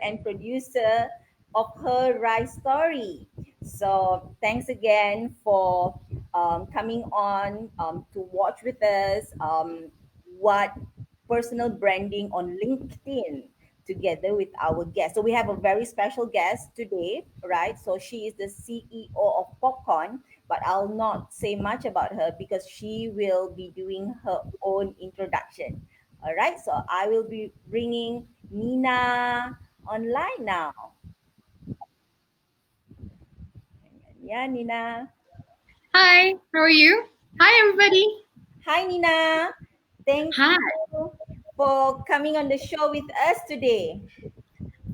and producer of Her Rice Story. So thanks again for coming on to watch with us what personal branding on LinkedIn together with our guest. So we have a very special guest today, right? So she is the CEO of Popcorn, but I'll not say much about her because she will be doing her own introduction. All right, so I will be bringing Nina online now. Yeah, Nina. Hi, how are you? Hi, everybody. Hi, Nina. Thank Hi. you for coming on the show with us today.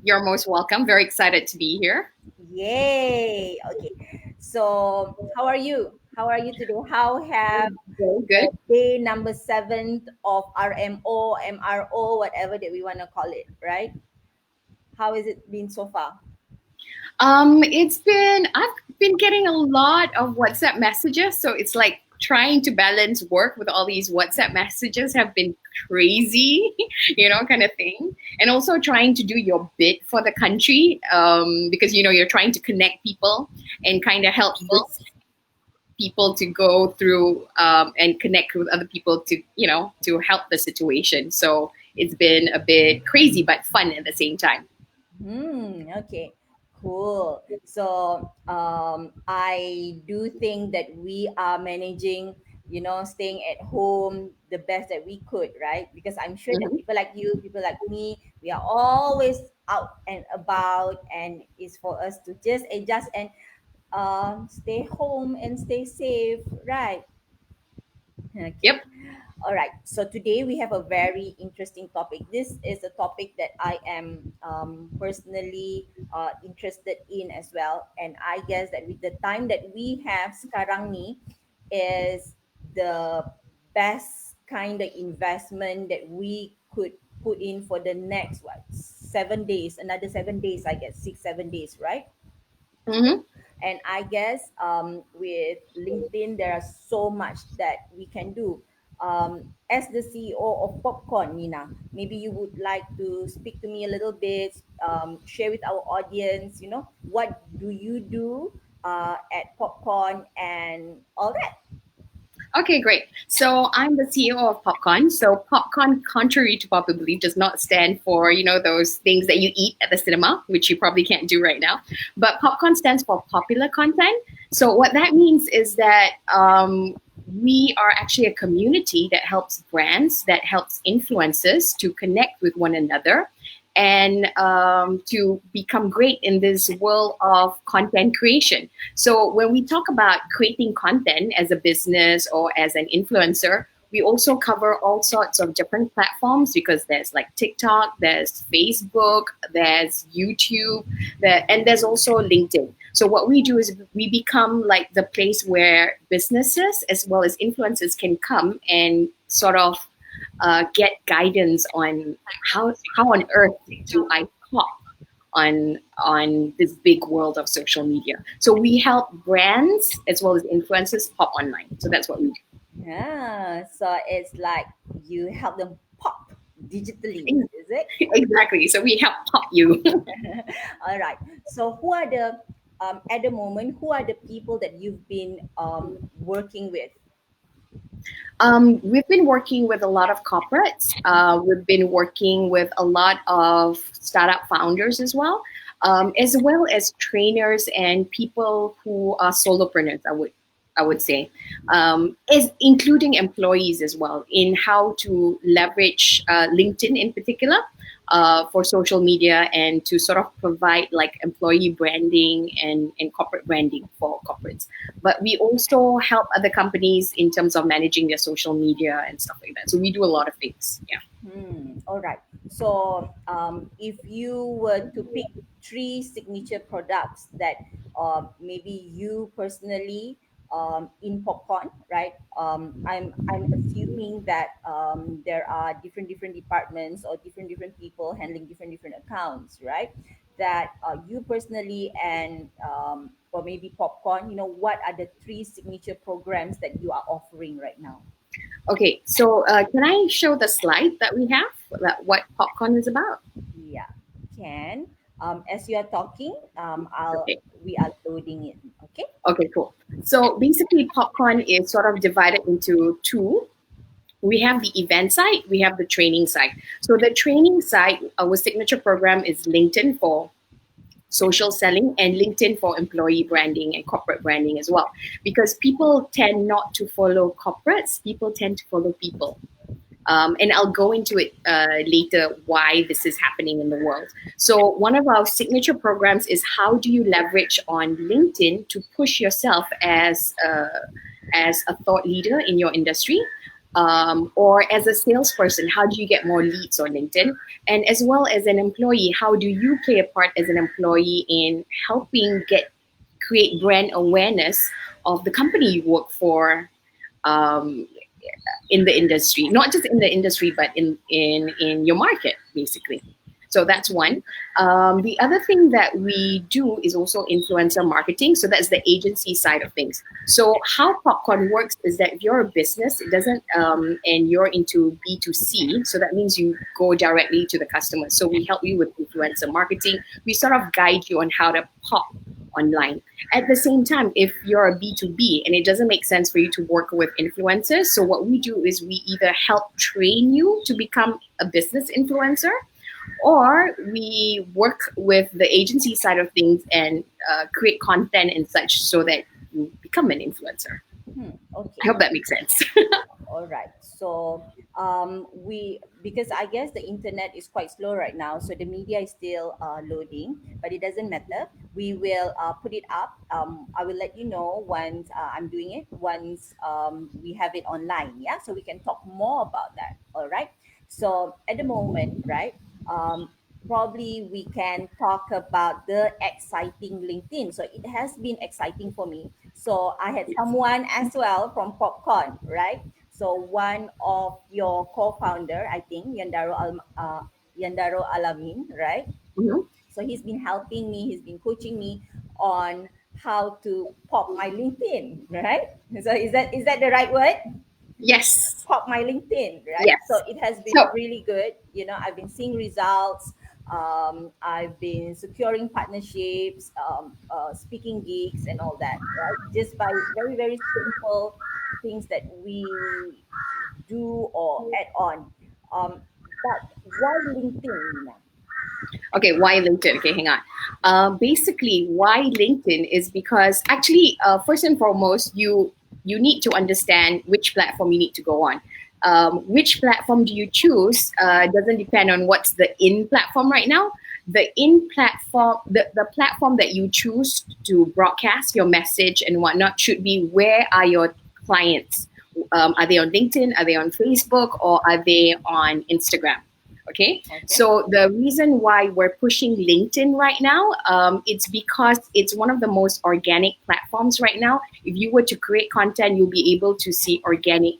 You're most welcome. Very excited to be here. Yay. Okay. So, how are you? How are you today? How have Very the good. day number 7th of RMO, MRO, whatever that we want to call it, right? How has it been so far? I've been getting a lot of WhatsApp messages, so it's like trying to balance work with all these WhatsApp messages have been crazy, kind of thing. And also trying to do your bit for the country, because you're trying to connect people and kind of help this people to go through and connect with other people to help the situation. So it's been a bit crazy but fun at the same time. Okay, cool. So, I do think that we are managing, staying at home the best that we could, right? Because I'm sure that Mhm. people like you, people like me, we are always out and about, and it's for us to just adjust and stay home and stay safe, right? Okay. Yep. All right. So today we have a very interesting topic. This is a topic that I am personally interested in as well. And I guess that with the time that we have sekarang ni is the best kind of investment that we could put in for the next 7 days, another 7 days, I guess, 6, 7 days, right? Hmm. And I guess with LinkedIn there are so much that we can do. As the CEO of Popcorn, Nina, maybe you would like to speak to me a little bit, share with our audience, what do you do at Popcorn and all that. Okay, great. So I'm the CEO of Popcorn. So Popcorn, contrary to popular belief, does not stand for those things that you eat at the cinema, which you probably can't do right now. But Popcorn stands for popular content. So what that means is that we are actually a community that helps brands, that helps influencers to connect with one another and to become great in this world of content creation. So when we talk about creating content as a business or as an influencer, we also cover all sorts of different platforms because there's like TikTok, there's Facebook, there's YouTube, and there's also LinkedIn. So what we do is we become like the place where businesses as well as influencers can come and sort of get guidance on how on earth do I pop on this big world of social media. So we help brands as well as influencers pop online. So that's what we Yeah, so it's like you help them pop digitally, do. is it? Exactly. So we help pop you. All right. So, who are the at the moment? Who are the people that you've been working with? We've been working with a lot of corporates. We've been working with a lot of startup founders as well as trainers and people who are solopreneurs. I would say, is including employees as well in how to leverage LinkedIn in particular for social media and to sort of provide like employee branding and corporate branding for corporates. But we also help other companies in terms of managing their social media and stuff like that. So we do a lot of things. Yeah. All right. So, if you were to pick three signature products that maybe you personally in Popcorn, right? I'm assuming that there are different departments or different people handling different accounts, right? That you personally and or maybe Popcorn, what are the three signature programs that you are offering right now? Okay. So can I show the slide that we have that what popcorn is about? Yeah. can. As you are talking, Okay. we are loading it. Okay. Okay, cool. So basically, Popcorn is sort of divided into two. We have the event side, we have the training side. So the training side, our signature program is LinkedIn for social selling and LinkedIn for employee branding and corporate branding as well. Because people tend not to follow corporates, people tend to follow people. And I'll go into it later why this is happening in the world. So one of our signature programs is how do you leverage on LinkedIn to push yourself as a thought leader in your industry, or as a salesperson, how do you get more leads on LinkedIn? And as well as an employee, how do you play a part as an employee in helping create brand awareness of the company you work for, um, in the industry, not just in the industry, but in your market, basically. So that's one. The other thing that we do is also influencer marketing. So that's the agency side of things. So how Popcorn works is that if you're a business, it doesn't, and you're into B2C, so that means you go directly to the customer. So we help you with influencer marketing. We sort of guide you on how to pop online. At the same time, if you're a B2B and it doesn't make sense for you to work with influencers, so what we do is we either help train you to become a business influencer, or we work with the agency side of things and create content and such so that you become an influencer. Okay. I hope that makes sense. All right. So we, because I guess the internet is quite slow right now, so the media is still loading, but it doesn't matter. We will put it up. I will let you know once I'm doing it. Once we have it online, yeah. So we can talk more about that. All right. So at the moment, right? Um, Probably we can talk about the exciting LinkedIn. So it has been exciting for me. So I had someone as well from Popcorn, right? So one of your co-founder, I think, Yandaro Alamin, right? Mhm. So he's been helping me, he's been coaching me on how to pop my LinkedIn, right? So is that the right word? Yes. Pop my LinkedIn, right? So Yes. it has been So really good. I've been seeing results. I've been securing partnerships, speaking gigs, and all that, right? Just by very, very simple things that we do or add on. Um, but why LinkedIn, Nina? okay, why LinkedIn? Okay, hang on. Basically, why LinkedIn is because actually, first and foremost, you need to understand which platform you need to go on. Which platform do you choose doesn't depend on what's the in platform right now. The platform that you choose to broadcast your message and whatnot should be where are your clients. Are they on LinkedIn? Are they on Facebook? Or are they on Instagram? Okay, Okay. so the reason why we're pushing LinkedIn right now, it's because it's one of the most organic platforms right now. If you were to create content, you'll be able to see organic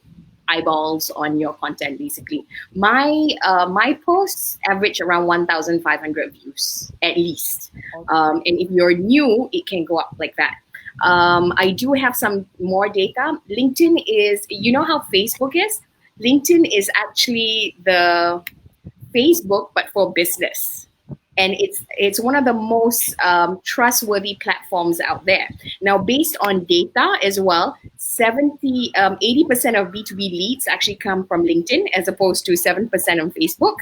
eyeballs on your content. Basically, my posts average around 1,500 views at least, Okay. and if you're new, it can go up like that. I do have some more data. LinkedIn is, you know how Facebook is. LinkedIn is actually the Facebook, but for business. And it's one of the most trustworthy platforms out there. Now, based on data as well, 80% of B2B leads actually come from LinkedIn as opposed to 7% on Facebook.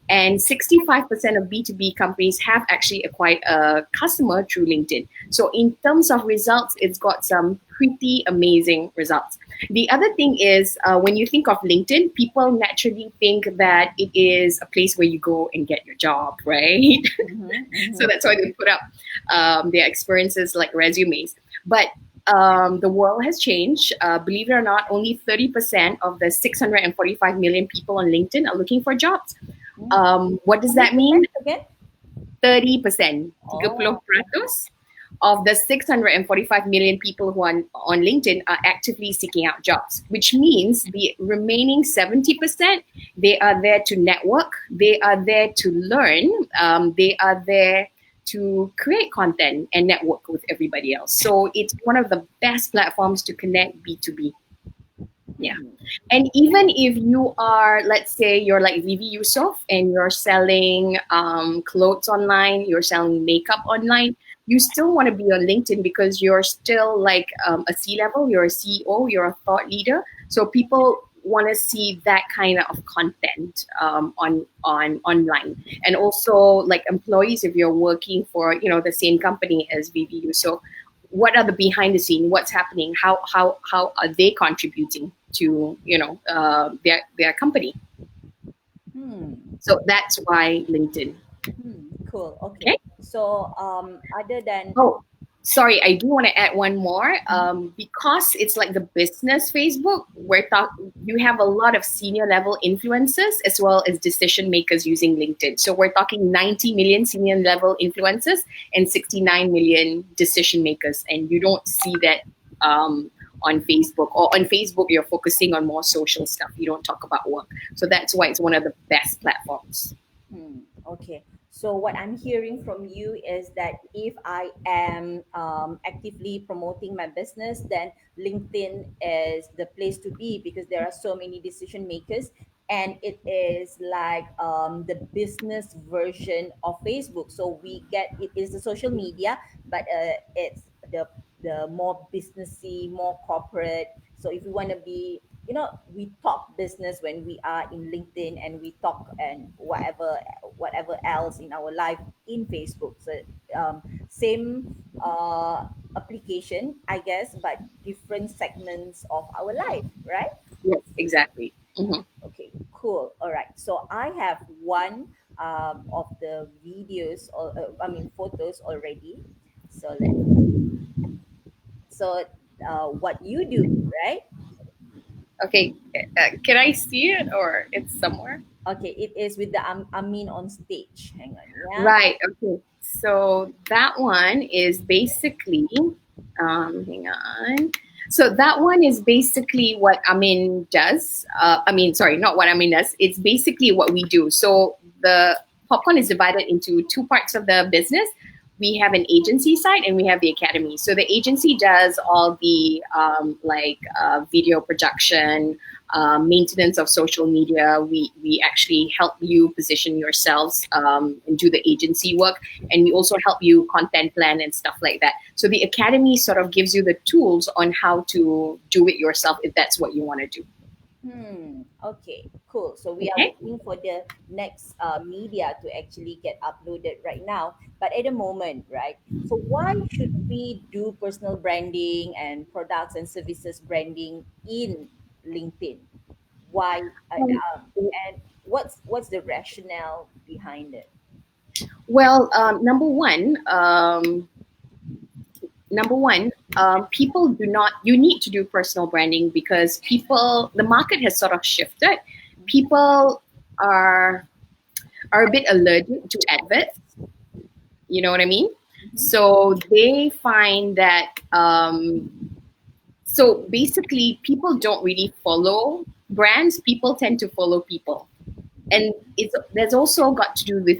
And 65% of B2B companies have actually acquired a customer through LinkedIn. So in terms of results, it's got some pretty amazing results. The other thing is when you think of LinkedIn, people naturally think that it is a place where you go and get your job, right? Mm-hmm, So mm-hmm. that's why they put up their experiences like resumes. But the world has changed. Believe it or not, only 30% of the 645 million people on LinkedIn are looking for jobs. What does How many that mean? percent again? 30%, Oh, 30% of the 645 million people who are on LinkedIn are actively seeking out jobs, which means the remaining 70%, they are there to network, they are there to learn, they are there to create content and network with everybody else. So it's one of the best platforms to connect B2B. Yeah. Hmm. And even if you are, let's say you're like Vivi Yusuf and you're selling clothes online, you're selling makeup online, you still want to be on LinkedIn because you're still like a C level, you're a CEO, you're a thought leader. So people want to see that kind of content on online. And also like employees, if you're working for, the same company as Vivi Yusuf, what are the behind the scene, what's happening, how are they contributing to their company. Hmm. So that's why LinkedIn. Cool. Okay. Okay. So, other than Oh, sorry, I do want to add one more. Because it's like the business Facebook, you have a lot of senior level influencers as well as decision makers using LinkedIn. So we're talking 90 million senior level influencers and 69 million decision makers, and you don't see that on Facebook. Or on Facebook, you're focusing on more social stuff. You don't talk about work. So that's why it's one of the best platforms. okay. So what I'm hearing from you is that if I am actively promoting my business, then LinkedIn is the place to be because there are so many decision makers, and it is like the business version of Facebook. So we get it is the social media, but it's the more businessy, more corporate. So if you want to be, we talk business when we are in LinkedIn, and we talk and whatever else in our life in Facebook. So same application, I guess, but different segments of our life, right? Yes, exactly. Mhm. Okay, cool. All right. So I have one of the videos, or I mean photos already. So what you do, right? Okay, can I see it or it's somewhere? Okay, it is with the Amin on stage. Hang on, yeah. Right. Okay. So that one is basically, hang on. So that one is basically what Amin does. Sorry, not what Amin does. It's basically what we do. So the popcorn is divided into two parts of the business. We have an agency side and we have the academy. So the agency does all the video production, maintenance of social media. We actually help you position yourselves and do the agency work, and we also help you content plan and stuff like that. So the academy sort of gives you the tools on how to do it yourself if that's what you want to do. Okay, cool. So we are Okay. waiting for the next media to actually get uploaded right now. But at the moment, right? So why should we do personal branding and products and services branding in LinkedIn? Why? Um, And what's the rationale behind it? well, number one, people do not. You need to do personal branding because the market has sort of shifted. People are are a bit allergic to adverts. You know what I mean? Mm-hmm. So they find that so basically people don't really follow brands. People tend to follow people, and it's there's also got to do with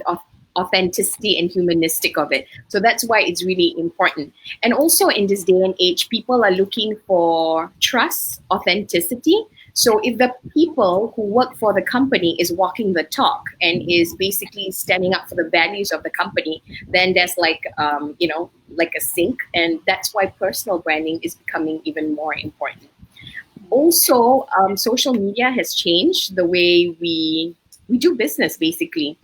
authenticity and humanistic of it. So that's why it's really important. And also in this day and age, people are looking for trust, authenticity. So if the people who work for the company is walking the talk and is basically standing up for the values of the company, then there's like a sync, and that's why personal branding is becoming even more important. Also, social media has changed the way we do business. Basically,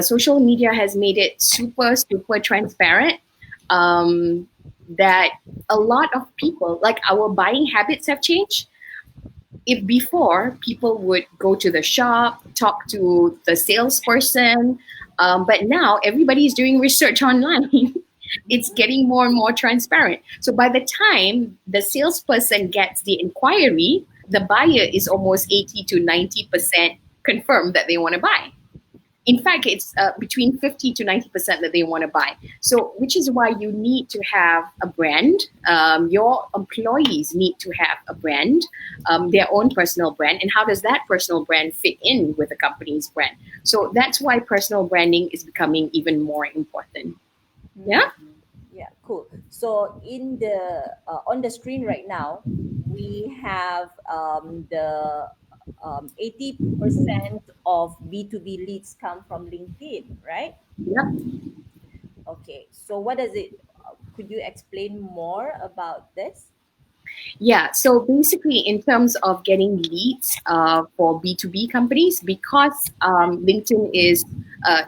social media has made it super transparent. That a lot of people, like our buying habits, have changed. If before people would go to the shop, talk to the salesperson, but now everybody's doing research online. It's getting more and more transparent. So by the time the salesperson gets the inquiry, the buyer is almost 80 to 90% confirmed that they want to buy. In fact, it's between 50 to 90% that they want to buy. So, which is why you need to have a brand. Your employees need to have a brand, their own personal brand. And how does that personal brand fit in with the company's brand? So, that's why personal branding is becoming even more important. Hmm. Yeah. Yeah, cool. So in the on the screen right now, we have the 80% of B2B leads come from LinkedIn, right? Yep. Okay, so what does it, could you explain more about this? Yeah, so basically, in terms of getting leads for B2B companies, because LinkedIn is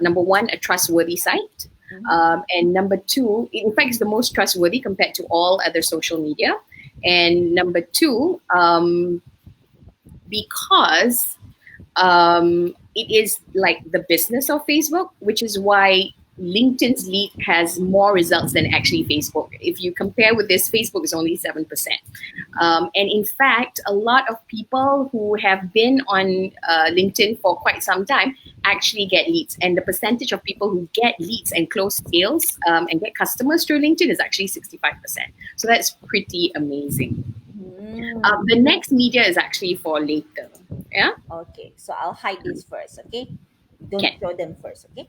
number one, a trustworthy site, Mm-hmm. and number two, in fact, it's the most trustworthy compared to all other social media. And number two, because it is like the business of Facebook, which is why LinkedIn's lead has more results than actually Facebook. If you compare with this, Facebook is only 7%. And in fact, a lot of people who have been on LinkedIn for quite some time actually get leads. And the percentage of people who get leads and close sales and get customers through LinkedIn is actually 65%. So that's pretty amazing. Hmm. The next media is actually for later. Yeah? Okay, so I'll hide this first, okay? Don't Can. show them first, okay?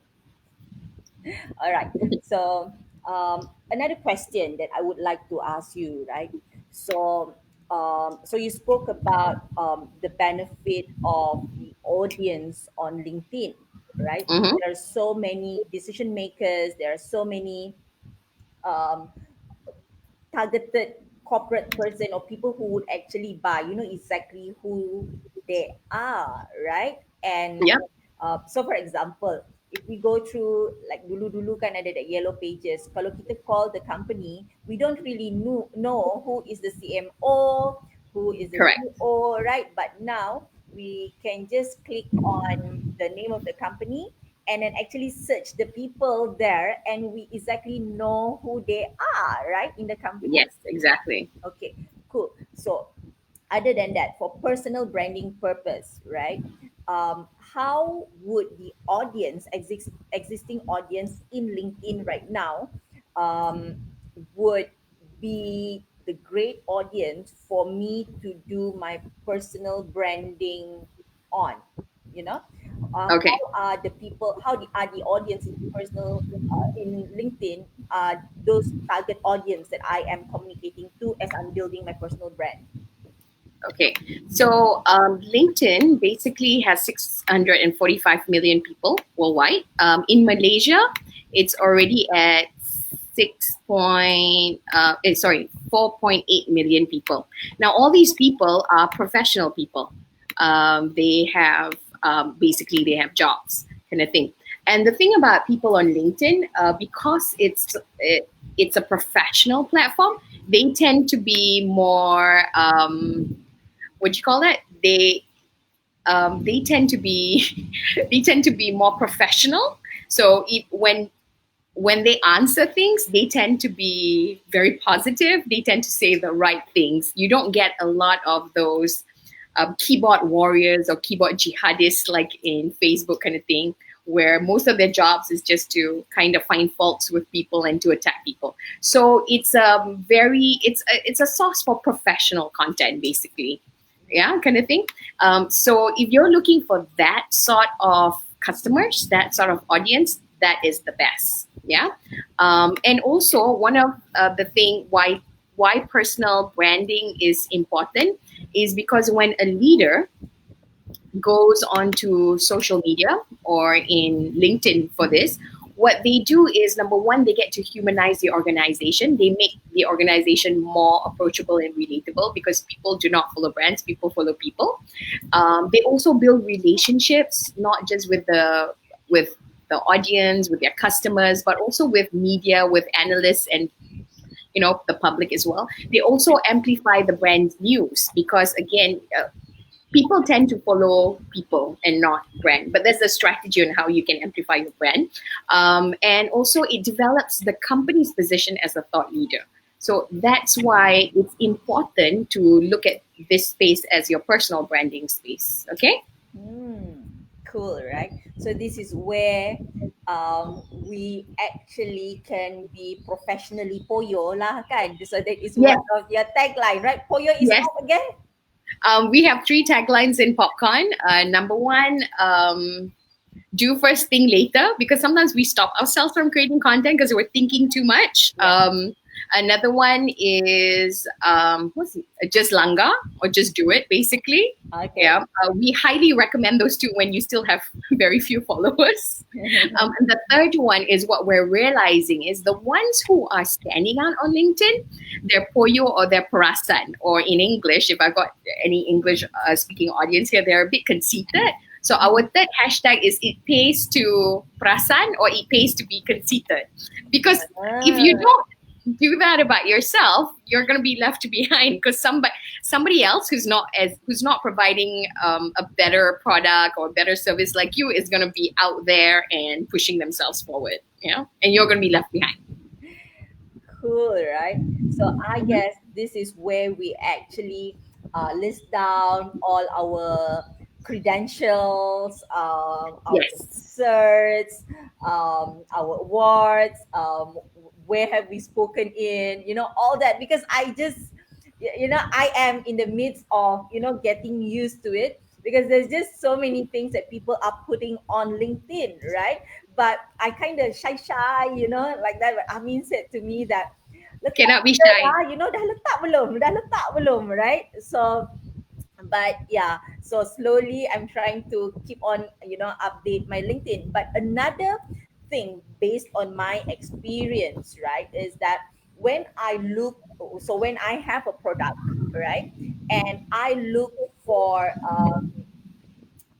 All right. So, another question that I would like to ask you, right? So, so you spoke about the benefit of the audience on LinkedIn, right? Mm-hmm. There are so many decision makers. There are so many um, targeted corporate person or people who would actually buy. You know exactly who they are, right? And Yeah. so for example, if we go through like dulu-dulu kan ada that yellow pages, kalau kita call the company, we don't really know who is the CMO, who is the Correct. CEO, right? But now we can just click on the name of the company and then actually search the people there, and we exactly know who they are, right, in the company. Yes, exactly. Okay, cool. So other than that, for personal branding purpose, right, how would the existing audience in LinkedIn right now um, would be the great audience for me to do my personal branding on, you know? How Okay. are the people, are the audience in personal, in LinkedIn, those target audience that I am communicating to as I'm building my personal brand? Okay. So LinkedIn basically has 645 million people worldwide. In Malaysia, it's already at 4.8 million people. Now, all these people are professional people. They have basically they have jobs, kind of thing. And the thing about people on LinkedIn, because it's a professional platform, they tend to be more what do you call that? They tend to be they tend to be more professional. So when they answer things, they tend to be very positive. They tend to say the right things. You don't get a lot of those keyboard warriors or keyboard jihadists like in Facebook kind of thing, where most of their jobs is just to kind of find faults with people and to attack people. So it's a source for professional content basically, yeah, kind of thing. So if you're looking for that sort of customers, that sort of audience, that is the best. Yeah. And also one of the thing why personal branding is important is because when a leader goes onto social media or in LinkedIn for this, what they do is number one, they get to humanize the organization. They make the organization more approachable and relatable because people do not follow brands, people follow people. They also build relationships, not just with the audience, with their customers, but also with media, with analysts, and the public as well. They also amplify the brand's news because again, people tend to follow people and not brand, but there's a strategy on how you can amplify your brand. And also it develops the company's position as a thought leader. So that's why it's important to look at this space as your personal branding space. Okay. Hmm, cool, right? So this is where we actually can be professionally poyo lah kan. So that is Yes. one of your tagline, right? Poyo is Yes. what again? We have three taglines in Popcorn. Number one, do first, thing later, because sometimes we stop ourselves from creating content because we're thinking too much. Yeah. Another one is what's it? Just Langa or Just Do It, basically. Okay. Yeah, we highly recommend those two when you still have very few followers. And the third one is what we're realizing is the ones who are standing out on LinkedIn, they're Poyo or they're Perasan, or in English, if I've got any English speaking audience here, they're a bit conceited. So our third hashtag is it pays to Perasan or it pays to be conceited. Because if you don't do that about yourself, you're going to be left behind because somebody else who's not providing a better product or better service like you is going to be out there and pushing themselves forward, and you're going to be left behind. Cool, right? So I guess this is where we actually list down all our credentials, our Yes. certs, our awards, where have we spoken in, all that. Because I am in the midst of, getting used to it because there's just so many things that people are putting on LinkedIn, right? But I kind of shy, like that. But Amin said to me that, letak Cannot be je shy. lah, dah letak belum, right? So, but yeah, so slowly I'm trying to keep on, update my LinkedIn. But another thing based on my experience, right, is that when I look, so when I have a product, right, and I look for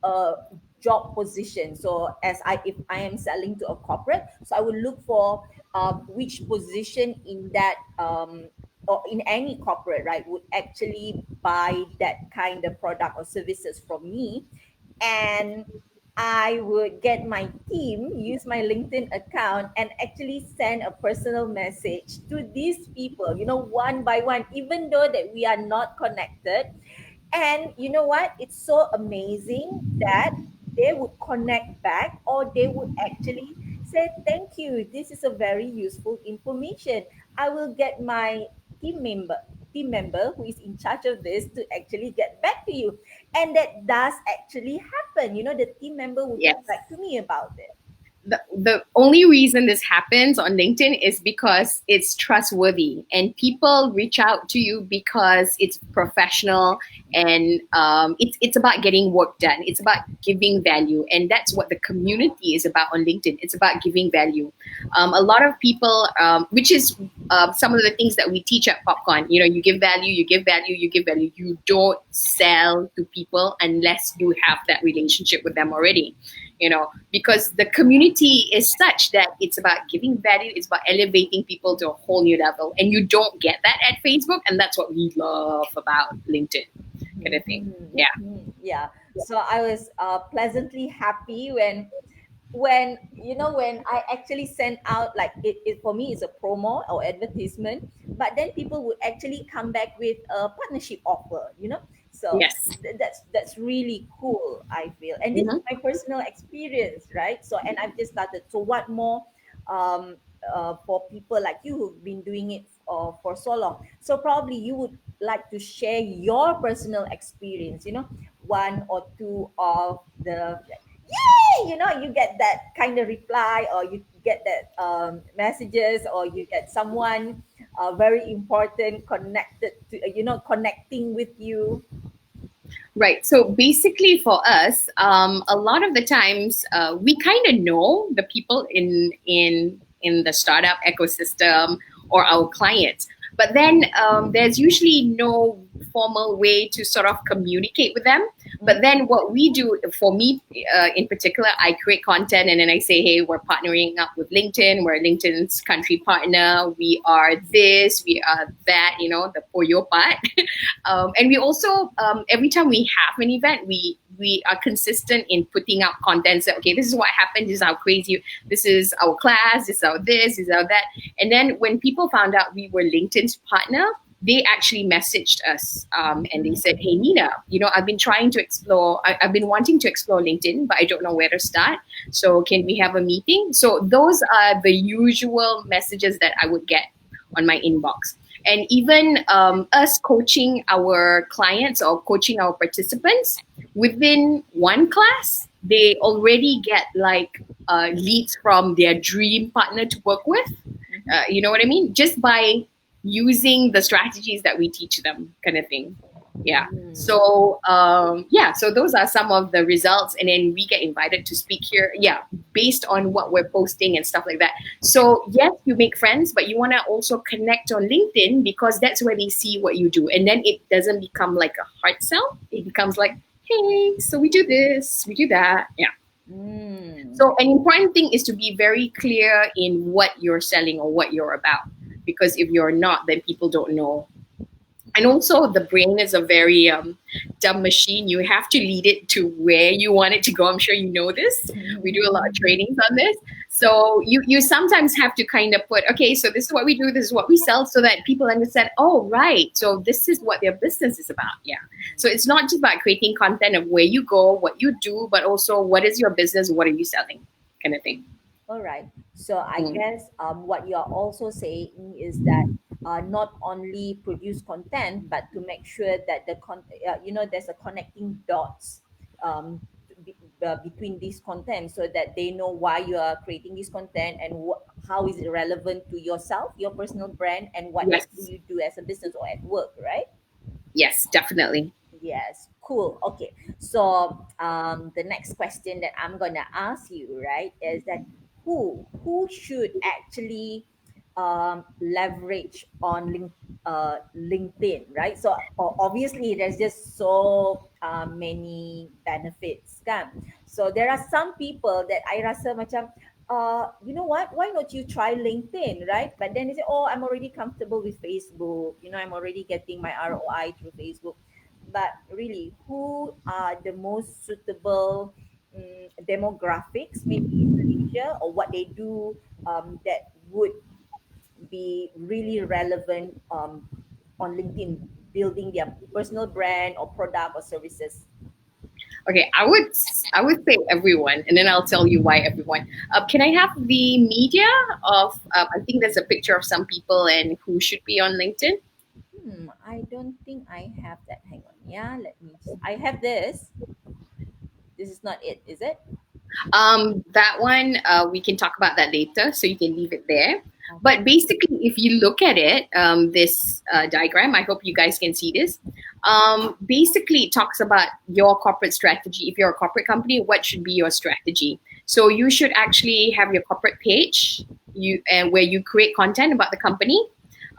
a job position. So if I am selling to a corporate, so I will look for which position in that or in any corporate, right, would actually buy that kind of product or services from me. And I would get my team use my LinkedIn account and actually send a personal message to these people, one by one, even though that we are not connected. And you know what? It's so amazing that they would connect back, or they would actually say, thank you. This is a very useful information. I will get my team member who is in charge of this to actually get back to you. And that does actually happen. The team member will Yes. get back to me about it. The only reason this happens on LinkedIn is because it's trustworthy and people reach out to you because it's professional and it's about getting work done. It's about giving value, and that's what the community is about on LinkedIn. It's about giving value. A lot of people, which is some of the things that we teach at Popcorn. You give value, you give value, you give value. You don't sell to people unless you have that relationship with them already. Because the community is such that it's about giving value, it's about elevating people to a whole new level. And you don't get that at Facebook, and that's what we love about LinkedIn, kind of thing. Yeah. Yeah. So I was pleasantly happy when I actually sent out, like, it for me is a promo or advertisement, but then people would actually come back with a partnership offer. So Yes. that's really cool, I feel. And this is my personal experience, right? So, and I've just started. So what more um for people like you who've been doing it for so long? So probably you would like to share your personal experience, one or two of the, yay, you get that kind of reply, or you get that messages, or you get someone very important connected to, connecting with you. Right. So basically, for us, a lot of the times we kind of know the people in the startup ecosystem or our clients, but then there's usually no formal way to sort of communicate with them. But then what we do, for me in particular, I create content and then I say, hey, we're partnering up with LinkedIn. We're LinkedIn's country partner. We are this, we are that, the Poyo part. And we also, every time we have an event, we are consistent in putting out content. So, okay, this is what happened. This is how crazy. This is our class. This is our this. This is our that. And then when people found out we were LinkedIn's partner, they actually messaged us and they said, hey, Nina, I've been trying to explore, I've been wanting to explore LinkedIn, but I don't know where to start. So can we have a meeting? So those are the usual messages that I would get on my inbox. And even us coaching our clients or coaching our participants within one class, they already get like leads from their dream partner to work with. You know what I mean? Just by using the strategies that we teach them, kind of thing. Yeah. Mm. So yeah, so those are some of the results, and then we get invited to speak here. Yeah, based on what we're posting and stuff like that. So yes, you make friends, but you want to also connect on LinkedIn because that's where they see what you do, and then it doesn't become like a hard sell. It becomes like, hey, so we do this, we do that. Yeah. Mm. So an important thing is to be very clear in what you're selling or what you're about, because if you're not, then people don't know. And also, the brain is a very dumb machine. You have to lead it to where you want it to go. I'm sure you know this. We do a lot of trainings on this. So you sometimes have to kind of put, okay, so this is what we do, this is what we sell, so that people understand, oh, right, so this is what their business is about. Yeah. So it's not just about creating content of where you go, what you do, but also what is your business, what are you selling, kind of thing. All right. So I Mm. guess what you're also saying is that not only produce content, but to make sure that there's a connecting dots um, between these content, so that they know why you are creating this content and how is it relevant to yourself, your personal brand, and what do Yes. you do as a business or at work, right? Yes, definitely. Yes, cool. Okay, so the next question that I'm gonna ask you, right, is that who should actually leverage on LinkedIn, right? So obviously, there's just so many benefits, kan? So there are some people that I rasa macam, you know what? Why not you try LinkedIn, right? But then they say, oh, I'm already comfortable with Facebook. I'm already getting my ROI through Facebook. But really, who are the most suitable demographics, maybe in Malaysia, or what they do that would be really relevant on LinkedIn, building their personal brand or product or services? Okay, I would say everyone, and then I'll tell you why everyone. Can I have the media of? I think there's a picture of some people and who should be on LinkedIn. I don't think I have that. Hang on. Yeah, I have this. This is not it, is it? That one we can talk about that later, so you can leave it there. Okay. But basically, if you look at it, this diagram, I hope you guys can see this. Basically, it talks about your corporate strategy. If you're a corporate company, what should be your strategy? So you should actually have your corporate page, where you create content about the company.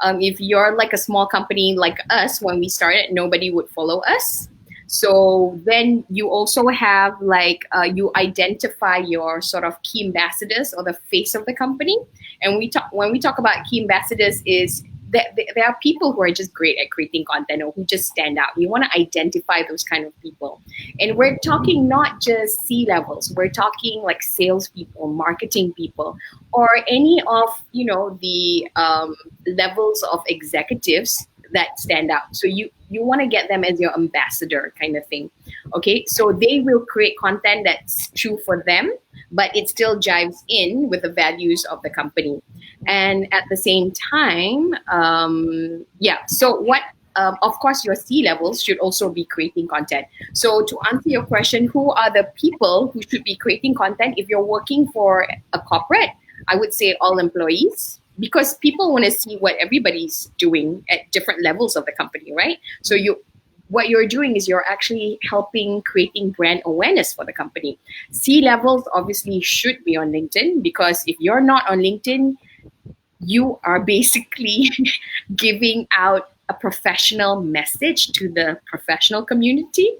If you're like a small company like us, when we started, nobody would follow us. So then you also have like you identify your sort of key ambassadors or the face of the company. And when we talk about key ambassadors is that there are people who are just great at creating content or who just stand out. You want to identify those kind of people. And we're talking not just C levels, we're talking like salespeople, marketing people, or any of the levels of executives that stand out. So you want to get them as your ambassador kind of thing. Okay, so they will create content that's true for them, but it still jives in with the values of the company. And at the same time, yeah. So what? Of course, your C levels should also be creating content. So to answer your question, who are the people who should be creating content? If you're working for a corporate, I would say all employees, because people want to see what everybody's doing at different levels of the company, right? So what you're doing is you're actually helping creating brand awareness for the company. C levels obviously should be on LinkedIn, because if you're not on LinkedIn, you are basically giving out a professional message to the professional community.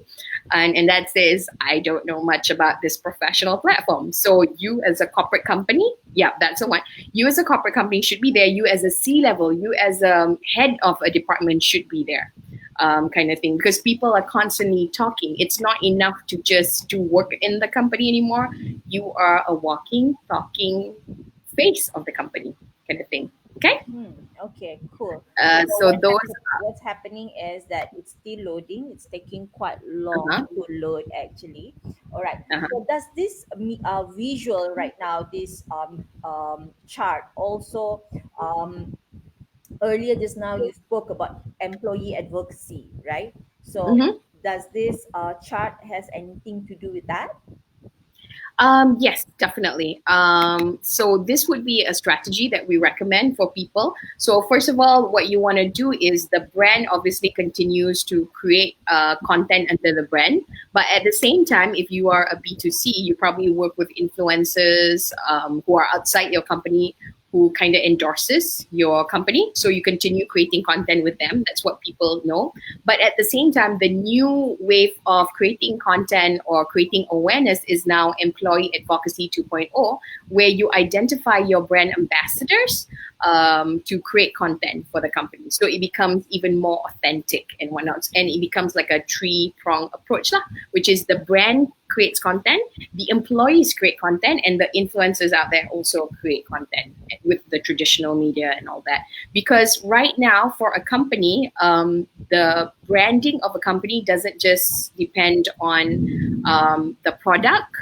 And that says, I don't know much about this professional platform. So you as a corporate company, yeah, that's the one. You as a corporate company should be there. You as a C level, you as a head of a department should be there. Kind of thing, because people are constantly talking. It's not enough to just do work in the company anymore. You are a walking, talking face of the company, kind of thing. Okay. Okay, cool. So So those. what's happening is that it's still loading. It's taking quite long Uh-huh, to load actually. All right. uh-huh. So does this visual right now, this chart also earlier just now you spoke about employee advocacy, right? So Mhm. does this chart has anything to do with that? Yes, definitely. So this would be a strategy that we recommend for people. So first of all, what you want to do is the brand obviously continues to create content under the brand, but at the same time, if you are a B2C, you probably work with influencers who are outside your company who kind of endorses your company. So you continue creating content with them. That's what people know. But at the same time, the new wave of creating content or creating awareness is now Employee Advocacy 2.0, where you identify your brand ambassadors to create content for the company. So it becomes even more authentic and whatnot. And it becomes like a three-prong approach, lah, which is the brand creates content, the employees create content, and the influencers out there also create content with the traditional media and all that. Because right now, for a company, the branding of a company doesn't just depend on the product,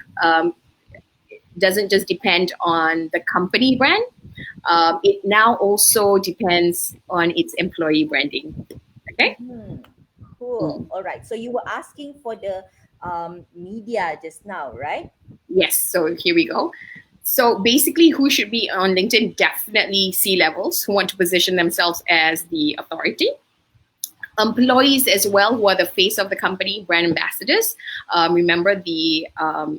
doesn't just depend on the company brand. It now also depends on its employee branding. Okay. Hmm. Cool. All right. So you were asking for the media just now, right? Yes. So here we go. So basically, who should be on LinkedIn? Definitely C levels who want to position themselves as the authority. Employees as well, who are the face of the company, brand ambassadors. Remember the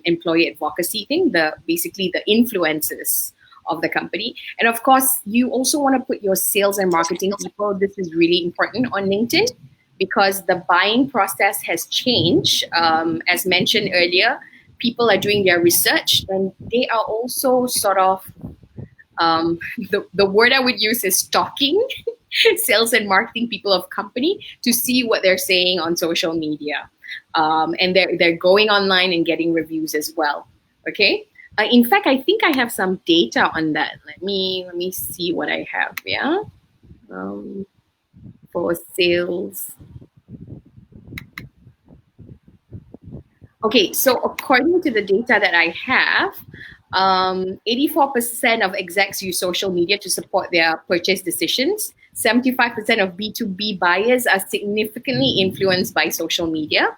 employee advocacy thing, the basically the influencers of the company. And of course, you also want to put your sales and marketing people. This is really important on LinkedIn because the buying process has changed. As mentioned earlier, people are doing their research and they are also sort of the word I would use is stalking sales and marketing people of company to see what they're saying on social media. And they're going online and getting reviews as well. Okay. In fact, I think I have some data on that. Let me see what I have. Yeah. For sales. Okay, so according to the data that I have, 84% of execs use social media to support their purchase decisions. 75% of B2B buyers are significantly influenced by social media.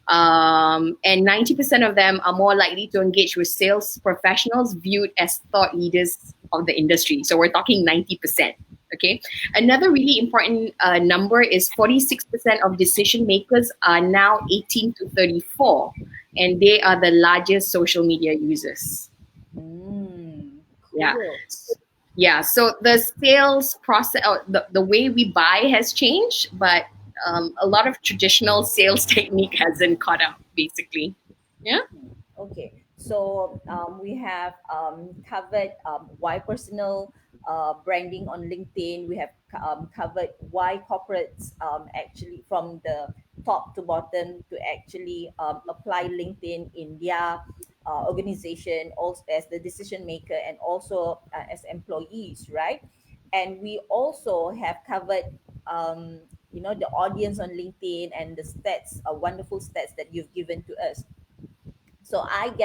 And 90% of them are more likely to engage with sales professionals viewed as thought leaders of the industry. So we're talking 90%. Okay. Another really important number is 46% of decision makers are now 18 to 34, and they are the largest social media users. Mm, Yeah. cool. Yeah. So the sales process, the way we buy has changed, but a lot of traditional sales technique hasn't caught up, basically. Yeah. Okay, so we have covered why personal branding on LinkedIn. We have covered why corporates actually from the top to bottom to actually apply LinkedIn in their organization, also as the decision maker and also as employees, right? And we also have covered the audience on LinkedIn and the stats, wonderful stats that you've given to us. So I'm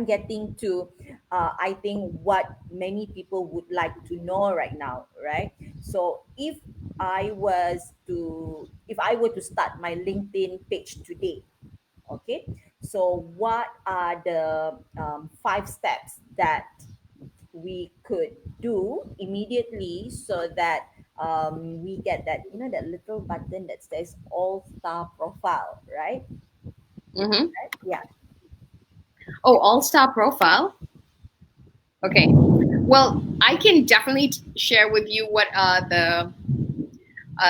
getting to I think what many people would like to know right now, right? So if I were to start my LinkedIn page today, okay, so what are the 5 steps that we could do immediately so that we get that that little button that says all star profile, right? Mm-hmm. Yeah. Oh, all star profile. Okay. Well, I can definitely share with you what are the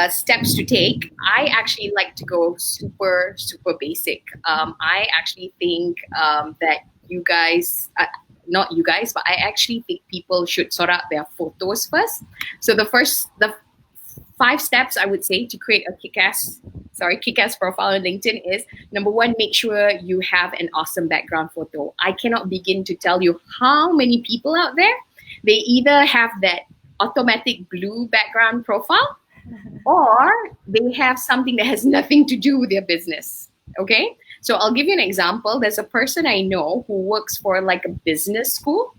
steps to take. I actually like to go super, super basic. I actually think that you guys, not you guys, but I actually think people should sort out their photos first. So the 5 steps I would say to create a kick-ass profile on LinkedIn is number one, make sure you have an awesome background photo. I cannot begin to tell you how many people out there, they either have that automatic blue background profile or they have something that has nothing to do with their business. Okay. So I'll give you an example. There's a person I know who works for like a business school.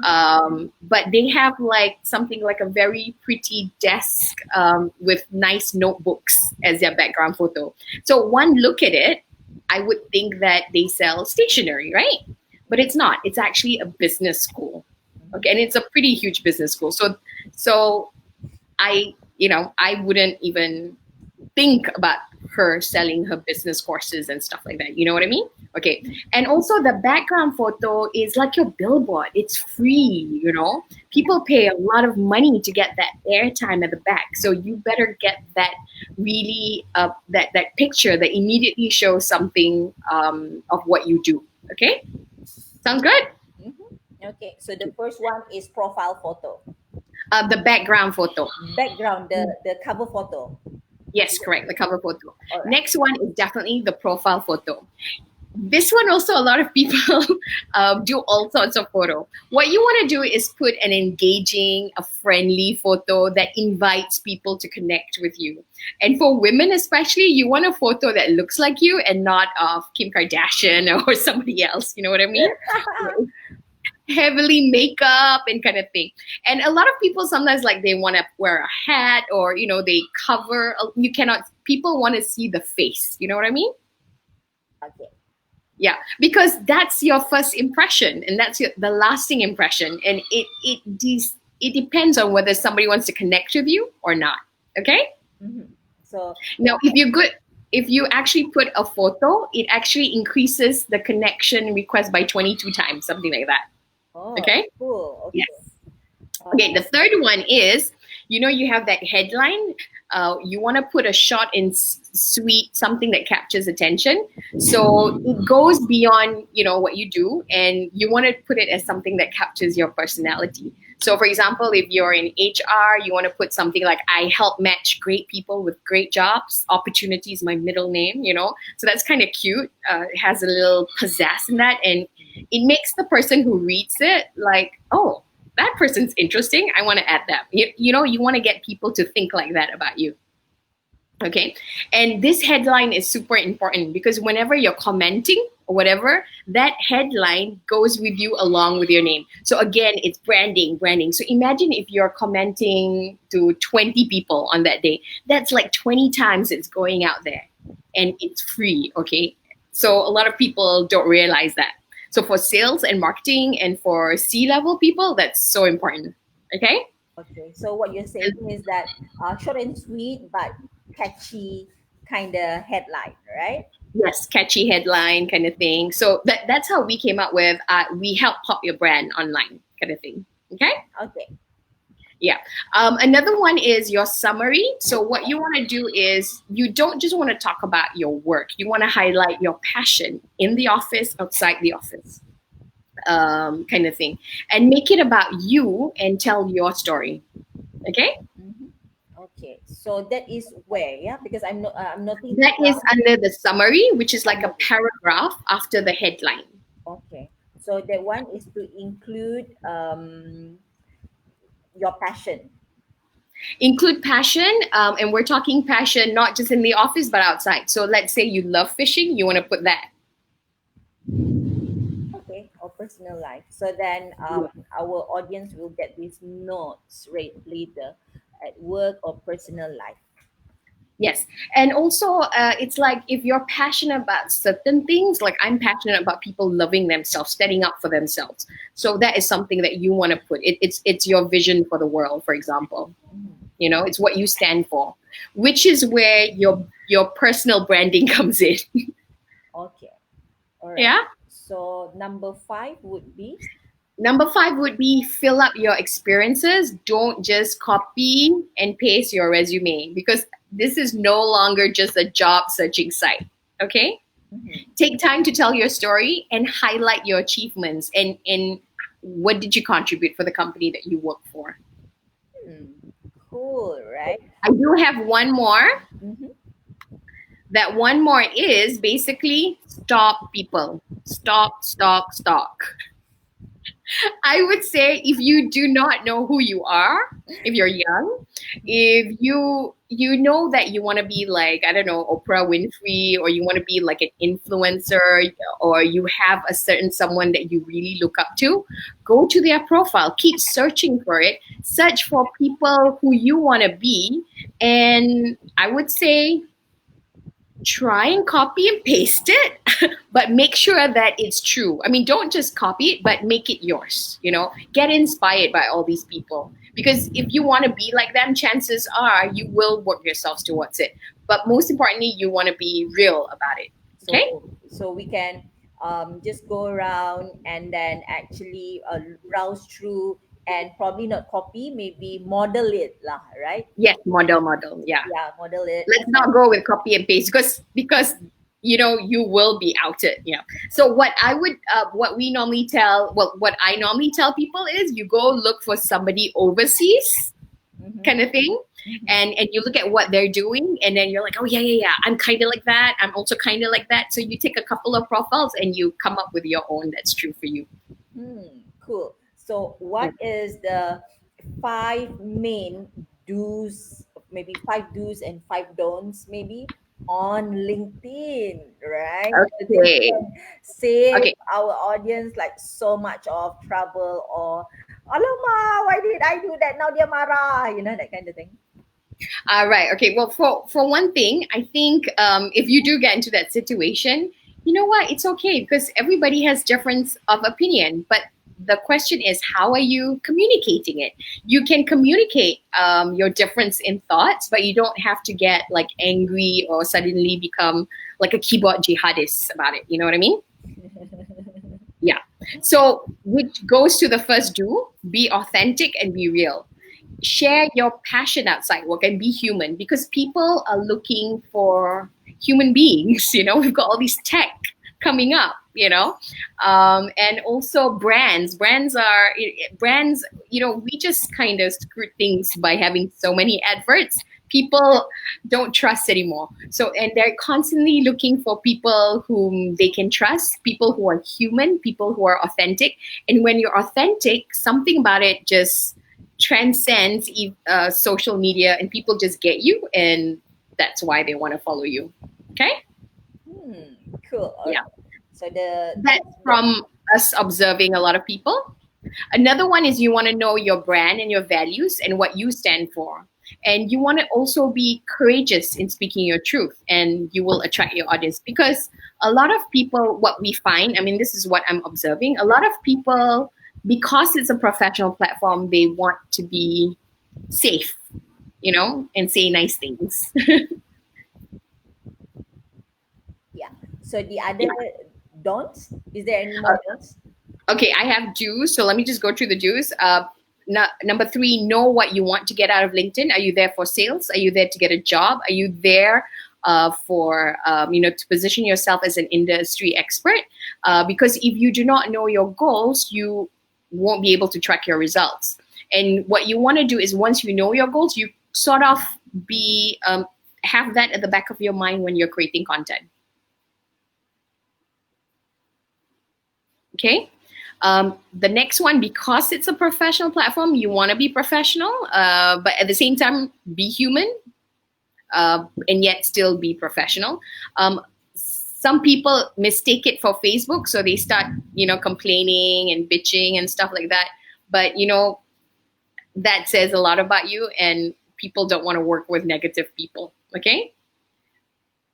But they have like something like a very pretty desk with nice notebooks as their background photo. So one look at it, I would think that they sell stationery, right? But it's not. It's actually a business school. Okay, and it's a pretty huge business school. So I wouldn't even think about her selling her business courses and stuff like that. You know what I mean? Okay. And also the background photo is like your billboard. It's free, People pay a lot of money to get that airtime at the back. So you better get that really that picture that immediately shows something of what you do. Okay? Sounds good? Okay. So the first one is profile photo. The background photo. Background, the cover photo. Yes, correct. The cover photo. All right. Next one is definitely the profile photo. This one also a lot of people do all sorts of photo. What you want to do is put an engaging, a friendly photo that invites people to connect with you. And for women especially, you want a photo that looks like you and not of Kim Kardashian or somebody else. You know what I mean? Heavily makeup and kind of thing. And a lot of people sometimes like they want to wear a hat or, they cover. People want to see the face. You know what I mean? Okay. Yeah, because that's your first impression and that's the lasting impression. And it depends on whether somebody wants to connect with you or not. Okay? Mm-hmm. So now if you actually put a photo, it actually increases the connection request by 22 times, something like that. Oh, okay? Cool. Okay. Yes. Okay, the third one is, you have that headline. You want to put a short and sweet, something that captures attention. So it goes beyond, what you do, and you want to put it as something that captures your personality. So, for example, if you're in HR, you want to put something like, I help match great people with great jobs. Opportunity is my middle name, So that's kind of cute. It has a little pizzazz in that, and it makes the person who reads it like, oh, that person's interesting. I want to add them. You want to get people to think like that about you. Okay. And this headline is super important because whenever you're commenting or whatever, that headline goes with you along with your name. So again, it's branding. So imagine if you're commenting to 20 people on that day, that's like 20 times it's going out there and it's free. Okay. So a lot of people don't realize that. So for sales and marketing and for C-level people, that's so important. Okay? Okay. So what you're saying is that short and sweet, but catchy kind of headline, right? Yes, catchy headline kind of thing. So that's how we came up with we help pop your brand online kind of thing. Okay? Okay. Yeah. Another one is your summary. So what you want to do is you don't just want to talk about your work. You want to highlight your passion in the office, outside the office, kind of thing, and make it about you and tell your story. Okay. Mm-hmm. Okay. So that is where, yeah, because I'm noting that is under the summary, which is like a paragraph after the headline. Okay. So that one is to include your passion. Include passion, and we're talking passion not just in the office but outside. So let's say you love fishing, you want to put that. Okay, or personal life. So then our audience will get these notes right later at work or personal life. Yes. And also, it's like if you're passionate about certain things, like I'm passionate about people loving themselves, standing up for themselves. So that is something that you want to put. It's your vision for the world, for example. Mm-hmm. It's what you stand for, which is where your personal branding comes in. Okay. All right. Yeah. So number 5 would be? Number 5 would be fill up your experiences. Don't just copy and paste your resume because this is no longer just a job searching site. Okay? Mm-hmm. Take time to tell your story and highlight your achievements and what did you contribute for the company that you work for. Cool, right? I do have one more. Mm-hmm. That one more is basically stop people. Stop. I would say if you do not know who you are, if you're young, if you know that you want to be like, I don't know, Oprah Winfrey, or you want to be like an influencer, or you have a certain someone that you really look up to, go to their profile, keep searching for it, search for people who you want to be. And I would say try and copy and paste it, but make sure that it's true. I mean, don't just copy it, but make it yours. Get inspired by all these people. Because if you want to be like them, chances are you will work yourselves towards it. But most importantly, you want to be real about it. Okay? So we can just go around and then actually browse through and probably not copy, maybe model it lah, right? Yes, model. Yeah. Yeah, model it. Let's not go with copy and paste because you will be outed. Yeah. So what we normally tell, well, what I normally tell people is you go look for somebody overseas, Mhm. kind of thing, and you look at what they're doing, and then you're like, oh yeah, I'm kind of like that, I'm also kind of like that. So you take a couple of profiles and you come up with your own that's true for you. Cool. So, what is the five main do's, maybe five do's and five don'ts, maybe on LinkedIn, right? So this Okay. can save Okay. our audience like so much of trouble or, Alama, why did I do that? Now dia marah, that kind of thing. Right. Okay. Well, for one thing, I think if you do get into that situation, you know what? It's okay because everybody has difference of opinion. But the question is, how are you communicating it? You can communicate your difference in thoughts, but you don't have to get like angry or suddenly become like a keyboard jihadist about it. You know what I mean? Yeah. So, which goes to the first do: be authentic and be real. Share your passion outside work and be human because people are looking for human beings. We've got all these tech coming up, and also brands. We just kind of screw things by having so many adverts. People don't trust anymore. So, and they're constantly looking for people whom they can trust, people who are human, people who are authentic. And when you're authentic, something about it just transcends social media, and people just get you, and that's why they want to follow you. Okay. Cool. All Yeah. right. So the That's from us observing a lot of people. Another one is you want to know your brand and your values and what you stand for. And you want to also be courageous in speaking your truth, and you will attract your audience. Because a lot of people, what we find, I mean, this is what I'm observing, a lot of people, because it's a professional platform, they want to be safe, and say nice things. yeah. So the other don'ts, is there any more don'ts? Okay, I have do's. So let me just go through the do's. Number 3, know what you want to get out of LinkedIn. Are you there for sales? Are you there to get a job? Are you there for, to position yourself as an industry expert? Because if you do not know your goals, you won't be able to track your results. And what you want to do is once you know your goals, you sort of have that at the back of your mind when you're creating content. Okay. The next one, because it's a professional platform, you want to be professional, but at the same time, be human, and yet still be professional. Some people mistake it for Facebook, so they start, complaining and bitching and stuff like that. But, that says a lot about you, and people don't want to work with negative people. Okay.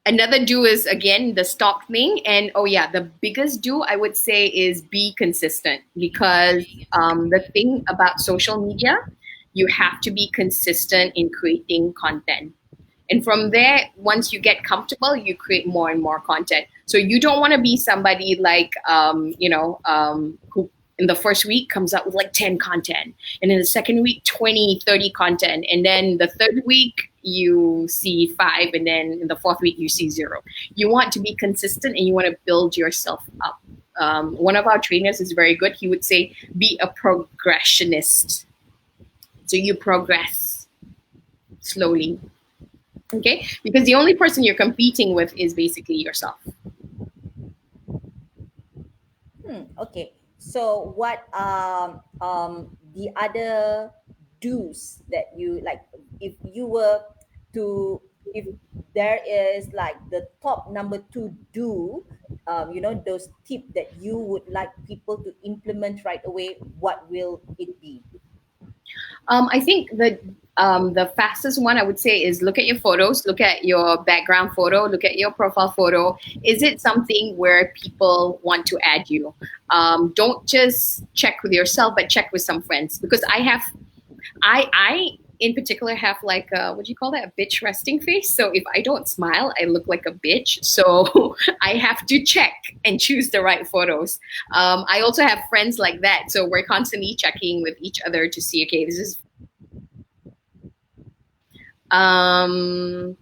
Another do is again the stock thing, and the biggest do I would say is be consistent, because the thing about social media, you have to be consistent in creating content, and from there, once you get comfortable, you create more and more content. So you don't want to be somebody like who in the first week comes out with like 10 content, and in the second week 20, 30 content, and then the third week you see 5, and then in the fourth week you see 0. You want to be consistent, and you want to build yourself up. One of our trainers is very good. He would say, be a progressionist. So you progress slowly. Okay? Because the only person you're competing with is basically yourself. Okay. So what the other do's that you like, if you were to, if there is like the top number 2 do, those tips that you would like people to implement right away, what will it be? I think that The fastest one I would say is look at your photos, look at your background photo, look at your profile photo. Is it something where people want to add you? Don't just check with yourself, but check with some friends, because I in particular have like what do you call that? A bitch resting face. So if I don't smile, I look like a bitch. So I have to check and choose the right photos. I also have friends like that, so we're constantly checking with each other to see. Okay, this is um,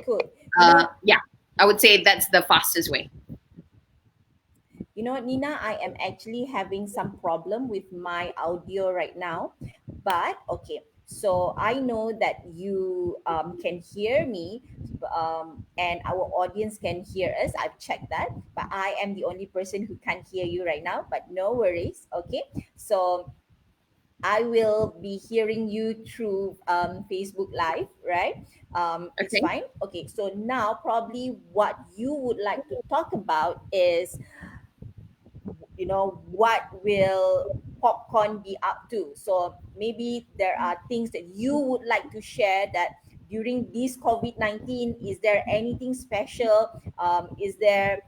Cool. You know what? yeah. I would say that's the fastest way. You know what, Nina? I am actually having some problem with my audio right now. But okay, so I know that you can hear me, and our audience can hear us. I've checked that, but I am the only person who can't hear you right now. But no worries. Okay, so I will be hearing you through Facebook Live, right? It's Okay. fine. Okay, so now probably what you would like to talk about is, what will Popcorn be up to. So maybe there are things that you would like to share that during this COVID-19. Is there anything special? Is there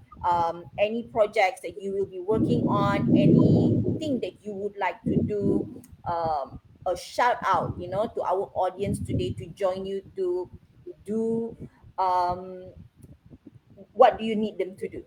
any projects that you will be working on, anything that you would like to do, a shout out, to our audience today to join you to do, um, what do you need them to do?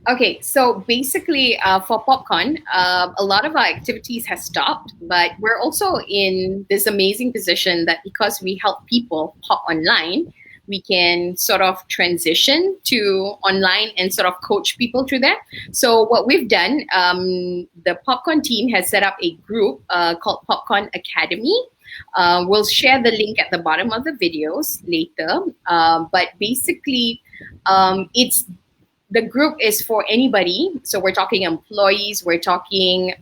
Okay, so basically, for popcorn, a lot of our activities has stopped, but we're also in this amazing position that because we help people pop online, we can sort of transition to online and sort of coach people through that. So what we've done, the popcorn team has set up a group called Popcorn Academy. We'll share the link at the bottom of the videos later. But basically, it's the group is for anybody. So we're talking employees, we're talking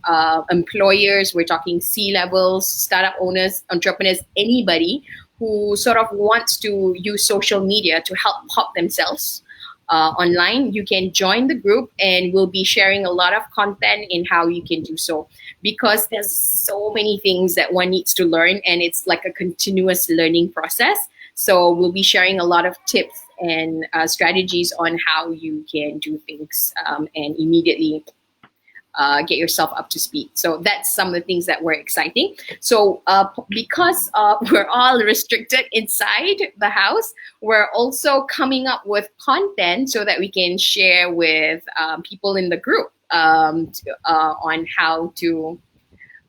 employers, we're talking C levels, startup owners, entrepreneurs, anybody who sort of wants to use social media to help pop themselves online. You can join the group, and we'll be sharing a lot of content in how you can do so, because there's so many things that one needs to learn, and it's like a continuous learning process. So we'll be sharing a lot of tips and strategies on how you can do things and immediately get yourself up to speed. So that's some of the things that were exciting. So because we're all restricted inside the house, we're also coming up with content so that we can share with people in the group on how to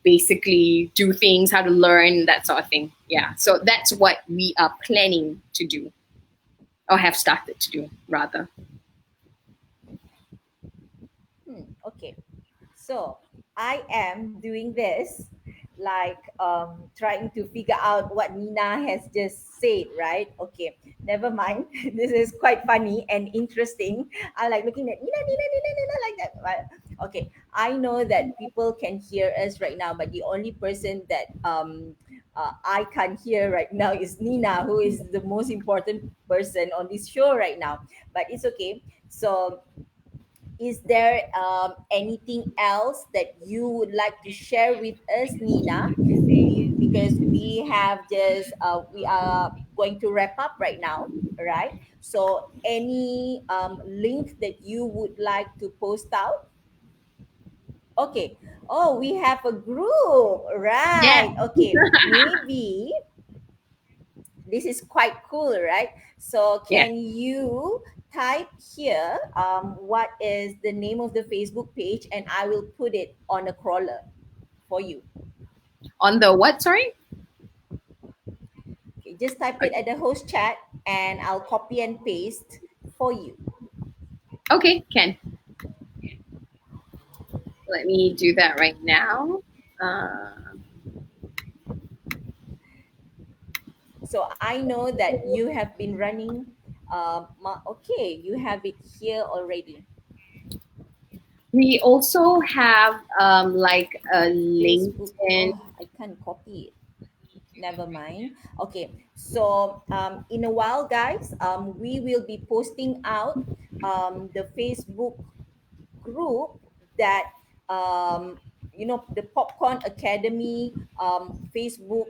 basically do things, how to learn, that sort of thing. Yeah. So that's what we are planning to do, or have started to do, rather. Okay. So I am doing this, like, trying to figure out what Nina has just said, right? Okay, never mind. This is quite funny and interesting. I like looking at Nina, Nina, Nina, Nina, like that. But okay, I know that people can hear us right now, but the only person that I can't hear right now is Nina, who is the most important person on this show right now. But it's okay. So is there anything else that you would like to share with us, Nina? Because we have just we are going to wrap up right now, right? So any link that you would like to post out? Okay. Oh, we have a group, Yeah. right? Okay, maybe this is quite cool, right? So Yeah. can you type here, what is the name of the Facebook page, and I will put it on a crawler for you. On the what? Sorry. Okay, just type it at the host chat, and I'll copy and paste for you. Okay, Ken. Let me do that right now. Uh, So I know that you have been running. Okay, you have it here already. we also have like a Facebook. LinkedIn. Oh, I can't copy it. Never mind. Okay, so in a while, guys, we will be posting out the Facebook group that, the Popcorn Academy Facebook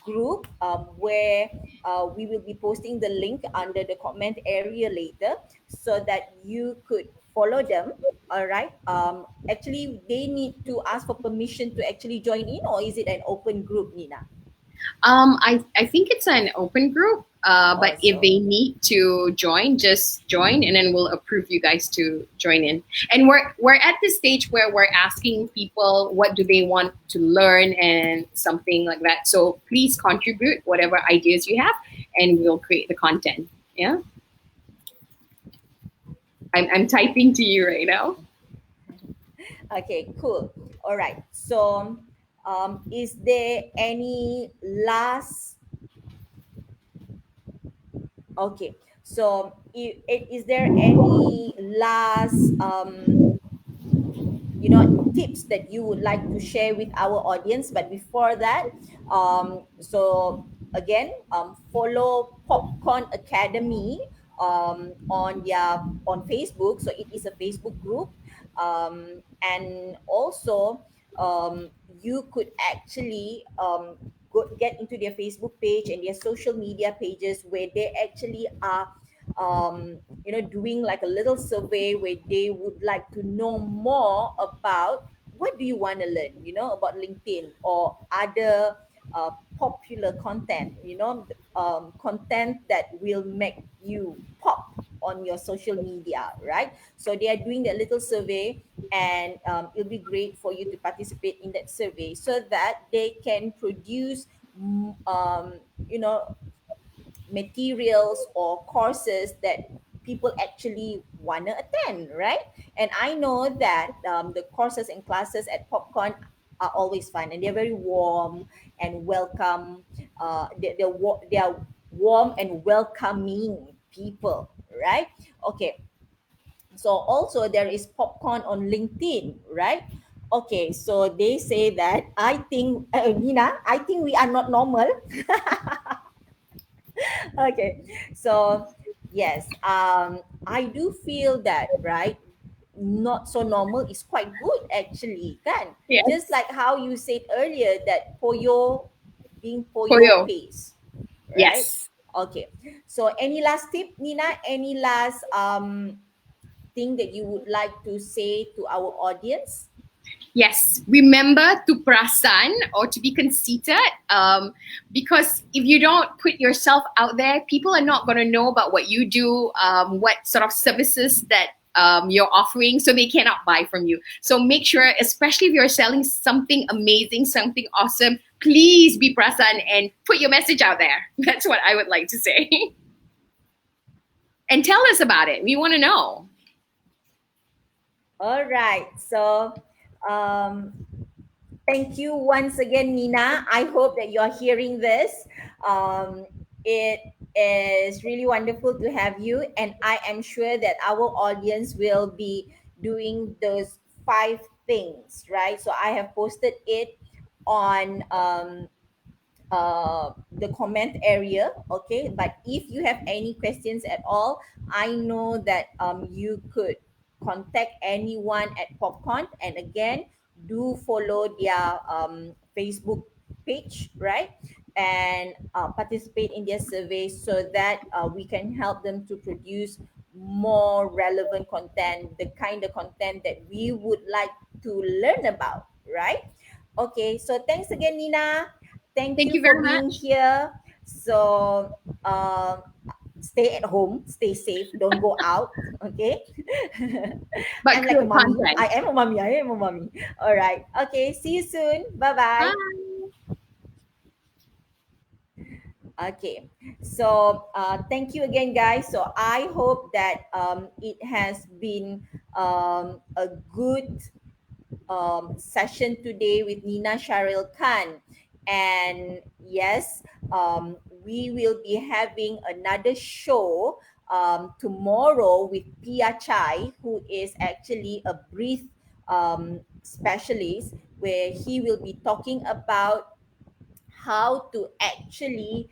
group where we will be posting the link under the comment area later so that you could follow them. All right. Actually, they need to ask for permission to actually join in, or is it an open group, Nina? I think it's an open group, but if Also, they need to join, just join, and then we'll approve you guys to join in. And we're at this stage where we're asking people what do they want to learn and something like that. So please contribute whatever ideas you have, and we'll create the content. Yeah, I'm typing to you right now. okay, cool. All right. So, is there any last? Okay. So, is there any last tips that you would like to share with our audience? But before that, so again, follow Popcorn Academy on Facebook. So it is a Facebook group, and also you could actually get into their Facebook page and their social media pages where they actually are doing like a little survey where they would like to know more about what do you want to learn, about LinkedIn or other popular content, content that will make you pop on your social media, right? So they are doing that little survey, and it'll be great for you to participate in that survey so that they can produce mm, um, you know materials or courses that people actually want to attend, right? And I know that the courses and classes at Popcorn are always fun, and they're very warm and welcome. They are warm and welcoming people, right? Okay. So also there is Popcorn on LinkedIn, right? Okay, so they say that I think, Nina, I think we are not normal. Okay, so yes, I do feel that, right? Not so normal is quite good actually, kan? Just Yes, like how you said earlier that Poyo being Poyo Koyo. pays, right? Yes. Okay, so any last tip, Nina? Any last thing that you would like to say to our audience? Yes, remember to prasan or to be conceited, because if you don't put yourself out there, people are not going to know about what you do, what sort of services that you're offering, so they cannot buy from you. So make sure, especially if you're selling something amazing, something awesome, please be prasan and put your message out there. That's what I would like to say. And tell us about it. We want to know. All right, so um, thank you once again, Nina. I hope that you're hearing this. It is really wonderful to have you, and I am sure that our audience will be doing those 5 things, right? So I have posted it on the comment area, okay? But if you have any questions at all, I know that you could contact anyone at Popcorn. And again, do follow their Facebook page, right? And participate in their survey so that we can help them to produce more relevant content, the kind of content that we would like to learn about, right? Okay, so thanks again, Nina. Thank Thank you you for very being much. here. So, stay at home, stay safe, don't go out. Okay. But I'm like a create mommy. I content. am a mommy. I am a mommy. All right. Okay. See you soon. Bye bye. Bye. Okay. So, thank you again, guys. So, I hope that it has been a good session today with Nina Sharil Khan. And yes, we will be having another show tomorrow with Pia Chai, who is actually a breath specialist, where he will be talking about how to actually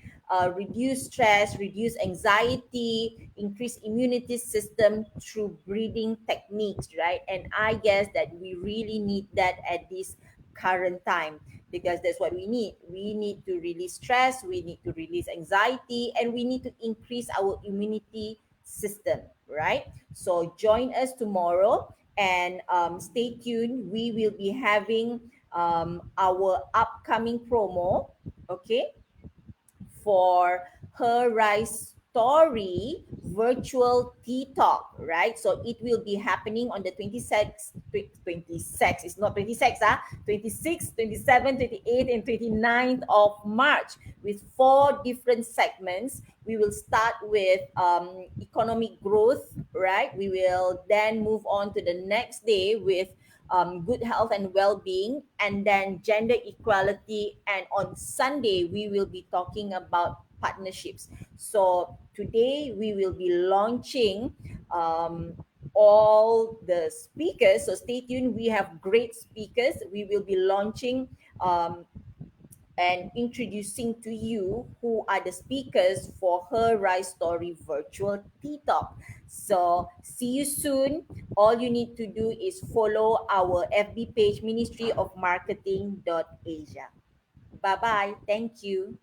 reduce stress, reduce anxiety, increase immunity system through breathing techniques, right? And I guess that we really need that at this current time, because that's what we need. We need to release stress, we need to release anxiety, and we need to increase our immunity system, right? So join us tomorrow, and stay tuned. We will be having our upcoming promo, okay, for Her Rise Story virtual tea talk, right? So it will be happening on the 26th, 26th, it's not 26th, 26th, 27th, 28th, and 29th of March, with four different segments. We will start with economic growth, right? We will then move on to the next day with good health and well-being, and then gender equality. And on Sunday, we will be talking about partnerships. So today we will be launching um, all the speakers. So stay tuned. We have great speakers. We will be launching um, and introducing to you who are the speakers for Her Rise Story virtual tea talk. So see you soon. All you need to do is follow our FB page, Ministry of Marketing Asia. Bye bye. Thank you.